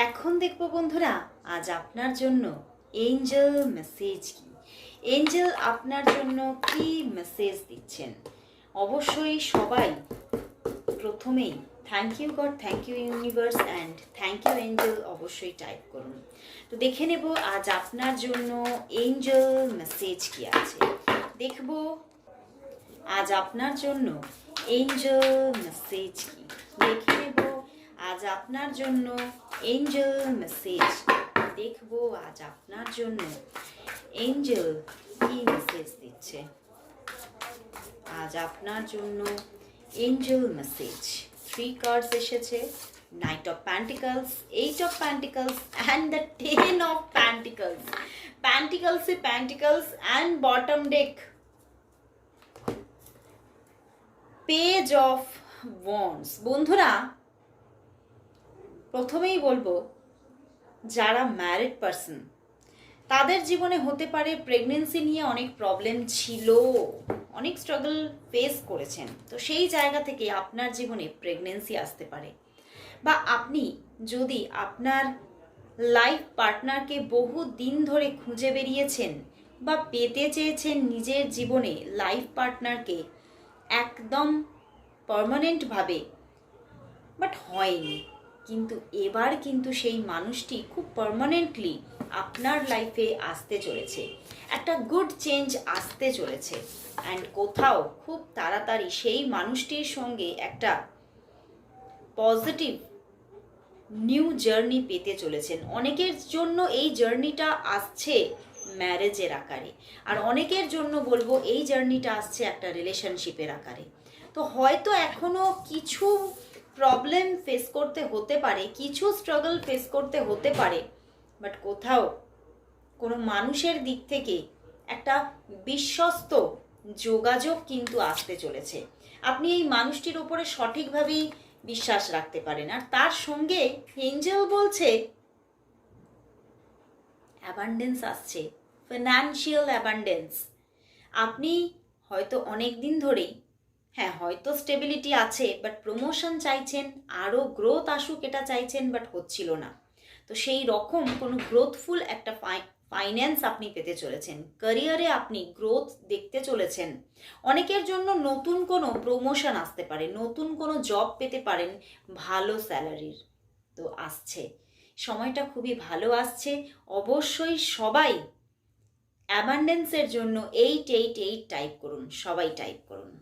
এখন দেখব বন্ধুরা, আজ আপনার জন্য এঞ্জেল মেসেজ কি। এঞ্জেল আপনার জন্য কি মেসেজ দিচ্ছেন। অবশ্যই সবাই প্রথমেই thank you God, thank you universe and thank you angel অবশ্যই টাইপ করুন। তো দেখে নেব আজ আপনার জন্য এঞ্জেল মেসেজ কি আছে। দেখব আজ আপনার জন্য এঞ্জেল মেসেজ কি। দেখে নেব আজ আপনার জন্য এঞ্জেল মেসেজ। দেখব আজ আপনার জন্য এঞ্জেল কি মেসেজ দিচ্ছে। আজ আপনার জন্য এঞ্জেল মেসেজ। 3 কার্ডস এসেছে, knight of pentacles, 8 of pentacles and the 10 of pentacles. প্যান্টিকলসে pentacles and bottom deck page of wands. বন্ধুরা, প্রথমেই বলবো, যারা ম্যারিড পারসন তাদের জীবনে হতে পারে প্রেগনেন্সি নিয়ে অনেক প্রবলেম ছিল, অনেক স্ট্রাগল ফেস করেছেন। তো সেই জায়গা থেকে আপনার জীবনে প্রেগনেন্সি আসতে পারে, বা আপনি যদি আপনার লাইফ পার্টনারকে বহু দিন ধরে খুঁজে বেরিয়েছেন বা পেতে চেয়েছেন নিজের জীবনে লাইফ পার্টনারকে একদম পার্মানেন্টভাবে, বাট হয়নি। কিন্তু এবার কিন্তু সেই মানুষটি খুব পার্মানেন্টলি আপনার লাইফে আসতে চলেছে, একটা গুড চেঞ্জ আসতে চলেছে। অ্যান্ড কোথাও খুব তাড়াতাড়ি সেই মানুষটির সঙ্গে একটা পজিটিভ নিউ জার্নি পেতে চলেছেন। অনেকের জন্য এই জার্নিটা আসছে ম্যারেজের আকারে, আর অনেকের জন্য বলবো এই জার্নিটা আসছে একটা রিলেশনশিপের আকারে। তো হয়তো এখনো কিছু প্রবলেম ফেস করতে হতে পারে, কিছু স্ট্রাগল ফেস করতে হতে পারে, বাট কোথাও কোনো মানুষের দিক থেকে একটা বিশ্বস্ত যোগাযোগ কিন্তু আসতে চলেছে। আপনি এই মানুষটির উপরে সঠিকভাবেই বিশ্বাস রাখতে পারেন। আর তার সঙ্গে এঞ্জেল বলছে অ্যাবান্ডেন্স আসছে, ফিনান্সিয়াল অ্যাবান্ডেন্স। আপনি হয়তো অনেক দিন ধরেই, হ্যাঁ হয়তো স্টেবিলিটি আছে, বাট প্রমোশন চাইছেন, আরও গ্রোথ আসুক এটা চাইছেন, বাট হচ্ছিল না। তো সেই রকম কোনো গ্রোথফুল একটা ফাইন্যান্স আপনি পেতে চলেছেন। ক্যারিয়ারে আপনি গ্রোথ দেখতে চলেছেন। অনেকের জন্য নতুন কোনো প্রমোশন আসতে পারে, নতুন কোনো জব পেতে পারেন ভালো স্যালারির। তো আসছে, সময়টা খুবই ভালো আসছে। অবশ্যই সবাই অ্যাবান্ডেন্সের জন্য 888 টাইপ করুন, সবাই টাইপ করুন।